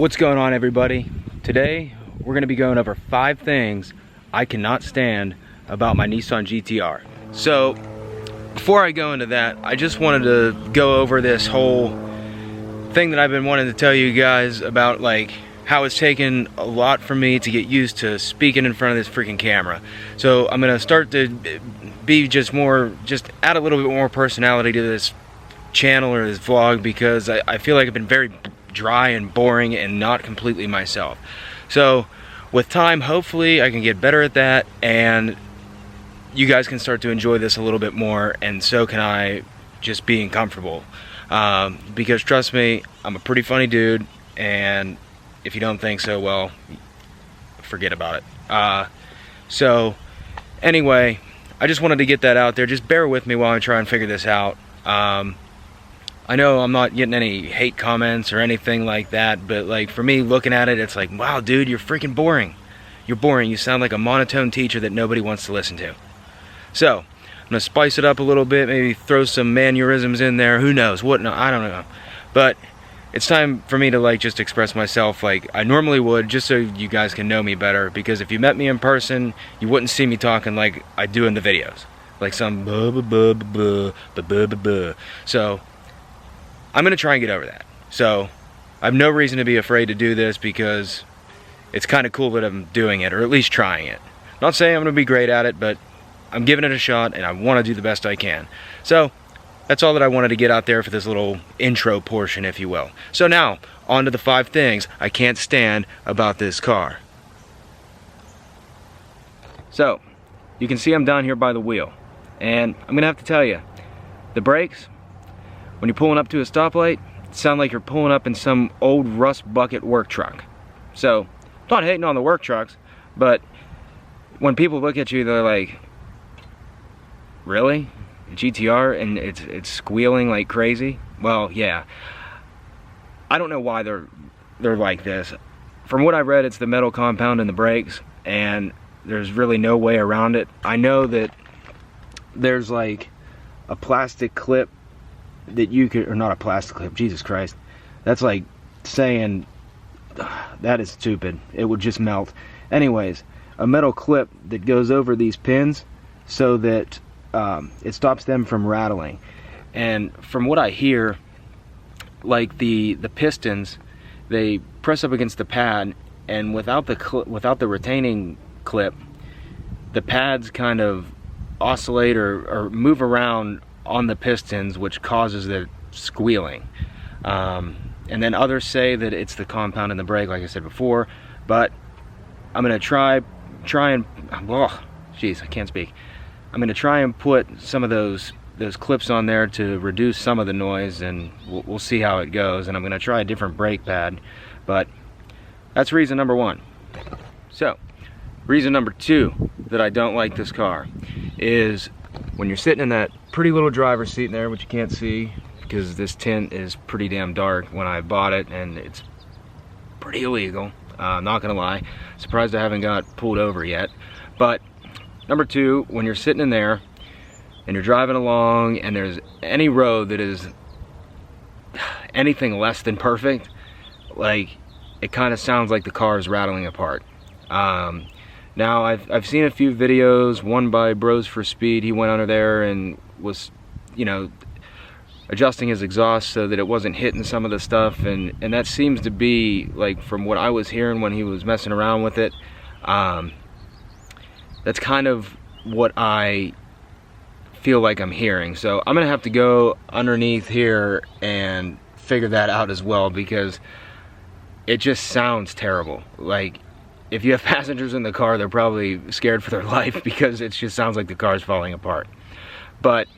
What's going on, everybody? Today we're going to be going over 5 things I cannot stand about my Nissan GTR. So before I go into that, I just wanted to go over this whole thing that I've been wanting to tell you guys about, like how it's taken a lot for me to get used to speaking in front of this freaking camera. So I'm going to start to be just add a little bit more personality to this channel or this vlog, because I feel like I've been very dry and boring and not completely myself. So with time, hopefully I can get better at that, and you guys can start to enjoy this a little bit more, and so can I, just being comfortable. Because trust me, I'm a pretty funny dude, and if you don't think so, well, forget about it. So anyway, I just wanted to get that out there. Just bear with me while I try and figure this out. I know I'm not getting any hate comments or anything like that, but like for me, looking at it, it's like, wow, dude, you're freaking boring. You're boring. You sound like a monotone teacher that nobody wants to listen to. So I'm gonna spice it up a little bit, maybe throw some mannerisms in there. Who knows? What? No, I don't know. But it's time for me to like just express myself like I normally would, just so you guys can know me better. Because if you met me in person, you wouldn't see me talking like I do in the videos, like some buh buh buh buh buh buh buh buh. So I'm gonna try and get over that. So I have no reason to be afraid to do this, because it's kind of cool that I'm doing it, or at least trying it. Not saying I'm gonna be great at it, but I'm giving it a shot, and I want to do the best I can. So that's all that I wanted to get out there for this little intro portion, if you will. So now, on to the 5 things I can't stand about this car. So, you can see I'm down here by the wheel. And I'm going to have to tell you, the brakes, when you're pulling up to a stoplight, sound like you're pulling up in some old rust bucket work truck. So, not hating on the work trucks, but when people look at you, they're like, really? GTR, and it's squealing like crazy? Well, yeah. I don't know why they're like this. From what I read, it's the metal compound in the brakes, and there's really no way around it. I know that there's like a plastic clip that you could, or not a plastic clip, Jesus Christ. That's like saying, that is stupid. It would just melt. Anyways, a metal clip that goes over these pins so that it stops them from rattling. And from what I hear, like the pistons, they press up against the pad, and without the retaining clip, the pads kind of oscillate or move around on the pistons, which causes the squealing. And then others say that it's the compound in the brake, like I said before. But I'm gonna try and, oh, jeez, I can't speak. I'm going to try and put some of those clips on there to reduce some of the noise, and we'll see how it goes. And I'm going to try a different brake pad, but that's reason number 1. So, reason number 2 that I don't like this car is when you're sitting in that pretty little driver's seat in there, which you can't see because this tint is pretty damn dark when I bought it, and it's pretty illegal. Not going to lie. Surprised I haven't got pulled over yet. But number 2, when you're sitting in there and you're driving along and there's any road that is anything less than perfect, like it kind of sounds like the car is rattling apart. Now I've seen a few videos, one by Bros for Speed. He went under there and was, you know, adjusting his exhaust so that it wasn't hitting some of the stuff, and that seems to be, like, from what I was hearing when he was messing around with it, that's kind of what I feel like I'm hearing. So I'm gonna have to go underneath here and figure that out as well, because it just sounds terrible. Like, if you have passengers in the car, they're probably scared for their life, because it just sounds like the car's falling apart. But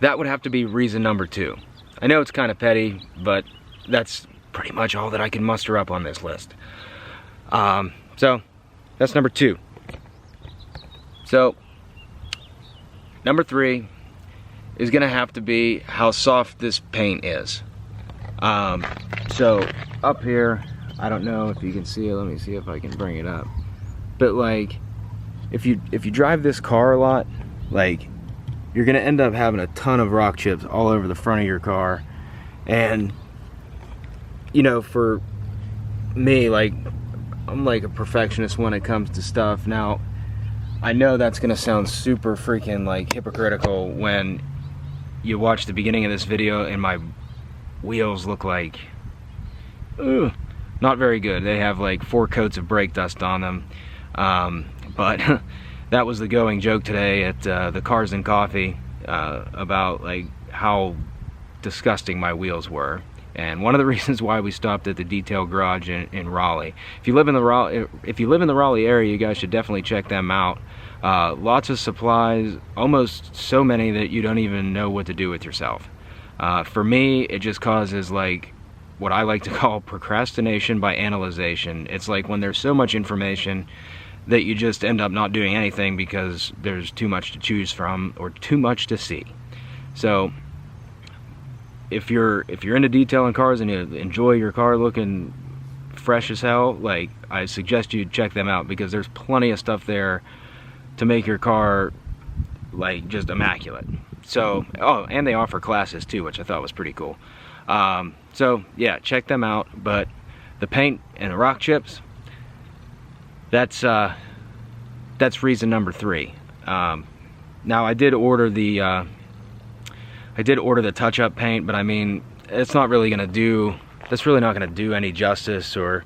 that would have to be reason number 2. I know it's kind of petty, but that's pretty much all that I can muster up on this list. So that's number 2. So number 3 is gonna have to be how soft this paint is. So up here, I don't know if you can see it. Let me see if I can bring it up. But like, if you drive this car a lot, like, you're gonna end up having a ton of rock chips all over the front of your car. And you know, for me, like, I'm like a perfectionist when it comes to stuff. Now, I know that's gonna sound super freaking like hypocritical when you watch the beginning of this video and my wheels look like, not very good. They have like 4 coats of brake dust on them. But that was the going joke today at the Cars and Coffee about like how disgusting my wheels were. And one of the reasons why we stopped at the detail garage in Raleigh. If you live in the Raleigh area, you guys should definitely check them out. Lots of supplies, almost so many that you don't even know what to do with yourself. For me, it just causes like what I like to call procrastination by analyzation. It's like when there's so much information that you just end up not doing anything because there's too much to choose from or too much to see. So if you're into detailing cars and you enjoy your car looking fresh as hell, like, I suggest you check them out, because there's plenty of stuff there to make your car like just immaculate. So, oh, and they offer classes too, which I thought was pretty cool. So yeah, check them out. But the paint and the rock chips, that's reason number 3. Now I did order the touch-up paint, but I mean, it's not really gonna do, that's really not gonna do any justice or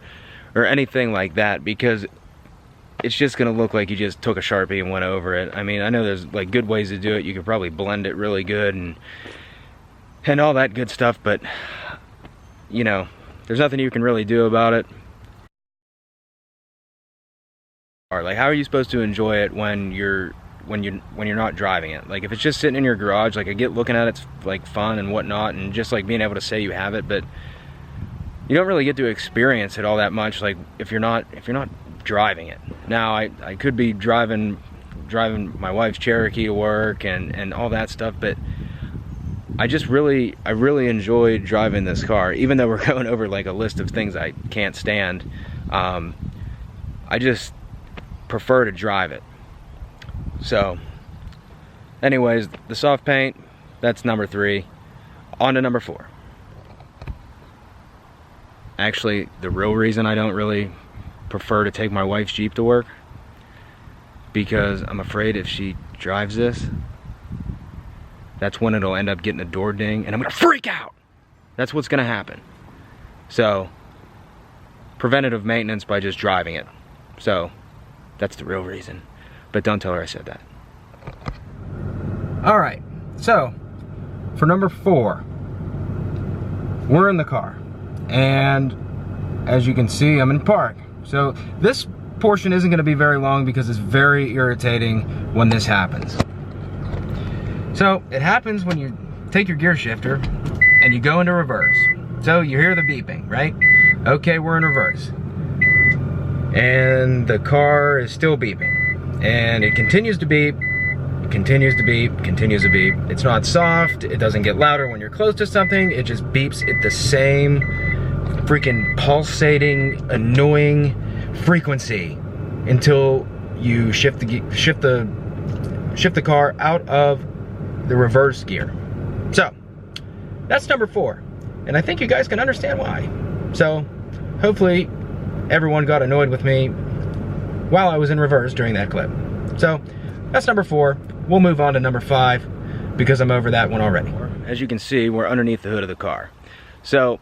anything like that, because it's just gonna look like you just took a Sharpie and went over it. I mean, I know there's like good ways to do it. You could probably blend it really good and all that good stuff, but you know, there's nothing you can really do about it. Like, how are you supposed to enjoy it when you're not driving it? Like, if it's just sitting in your garage, like, I get looking at it's like fun and whatnot, and just like being able to say you have it, but you don't really get to experience it all that much, like if you're not driving it. Now I could be driving my wife's Cherokee to work and all that stuff, but I really enjoyed driving this car, even though we're going over like a list of things I can't stand. I just prefer to drive it. So anyways, the soft paint, that's number 3. On to number 4. Actually, the real reason I don't really prefer to take my wife's Jeep to work, because I'm afraid if she drives this, that's when it'll end up getting a door ding and I'm gonna freak out. That's what's gonna happen. So, preventative maintenance by just driving it. So, that's the real reason. But don't tell her I said that. Alright, so, for number 4, we're in the car. And, as you can see, I'm in park. So, this portion isn't gonna be very long because it's very irritating when this happens. So, it happens when you take your gear shifter and you go into reverse. So, you hear the beeping, right? Okay, we're in reverse. And the car is still beeping. And it continues to beep, continues to beep, continues to beep. It's not soft, it doesn't get louder when you're close to something, it just beeps at the same freaking pulsating, annoying frequency until you shift the car out of the reverse gear. So, that's number 4. And I think you guys can understand why. So, hopefully, everyone got annoyed with me while I was in reverse during that clip. So, that's number 4. We'll move on to number 5 because I'm over that one already. As you can see, we're underneath the hood of the car. So,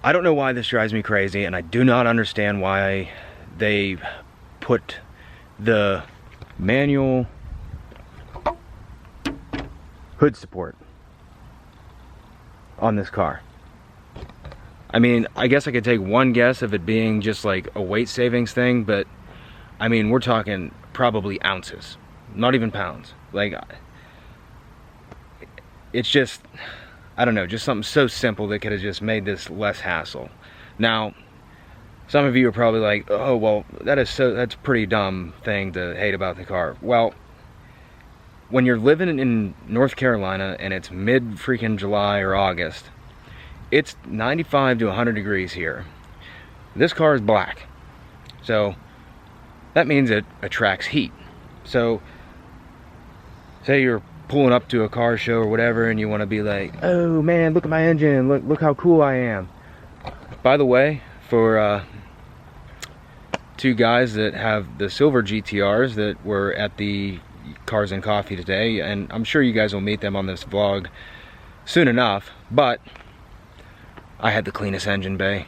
I don't know why this drives me crazy, and I do not understand why they put the manual hood support on this car. I mean, I guess I could take one guess of it being just like a weight savings thing, but I mean, we're talking probably ounces, not even pounds. Like, it's just, I don't know, just something so simple that could have just made this less hassle. Now, some of you are probably like, oh, well, that's a pretty dumb thing to hate about the car. Well, when you're living in North Carolina and it's mid-freaking July or August, it's 95 to 100 degrees here. This car is black. So, that means it attracts heat. So, say you're pulling up to a car show or whatever and you want to be like, oh man, look at my engine, look how cool I am. by the way, for two guys that have the silver GTRs that were at the Cars and Coffee today, and I'm sure you guys will meet them on this vlog soon enough, but I had the cleanest engine bay.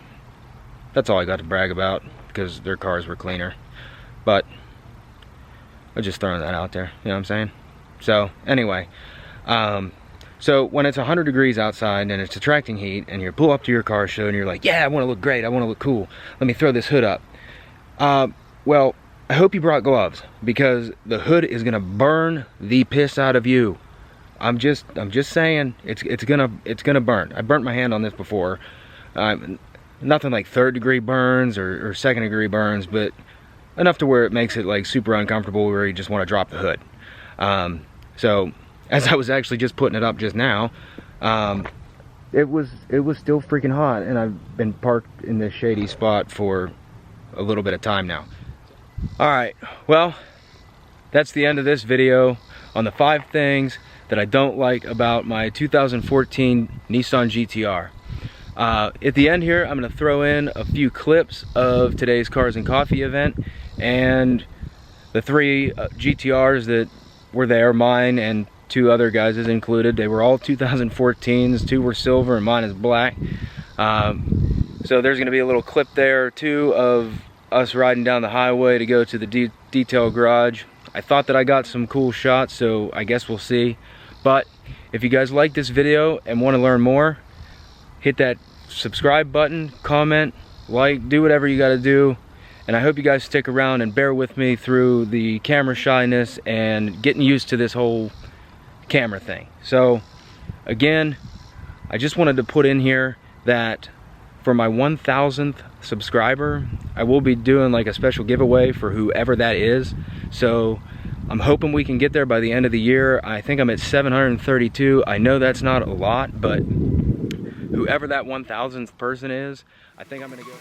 That's all I got to brag about, because their cars were cleaner. But I'm just throwing that out there, you know what I'm saying? So anyway, so when it's 100 degrees outside and it's attracting heat, and you pull up to your car show and you're like, yeah, I want to look great, I want to look cool, let me throw this hood up. Well, I hope you brought gloves, because the hood is gonna burn the piss out of you. I'm just saying, it's gonna burn. I burnt my hand on this before. Nothing like 3rd degree burns or 2nd degree burns, but enough to where it makes it like super uncomfortable, where you just want to drop the hood. So as I was actually just putting it up just now, it was still freaking hot, and I've been parked in this shady spot for a little bit of time now. Alright, well, that's the end of this video on the 5 things that I don't like about my 2014 Nissan GTR. At the end here, I'm going to throw in a few clips of today's Cars and Coffee event, and the 3 GTRs that were there, mine and 2 other guys is included. They were all 2014s, 2 were silver and mine is black. So there's going to be a little clip there too of us riding down the highway to go to the detail garage. I thought that I got some cool shots, so I guess we'll see. But if you guys like this video and want to learn more, hit that subscribe button, comment, like, do whatever you got to do. And I hope you guys stick around and bear with me through the camera shyness and getting used to this whole camera thing. So again, I just wanted to put in here that for my 1000th subscriber, I will be doing like a special giveaway for whoever that is. So I'm hoping we can get there by the end of the year. I think I'm at 732. I know that's not a lot, but whoever that 1000th person is, I think I'm gonna go.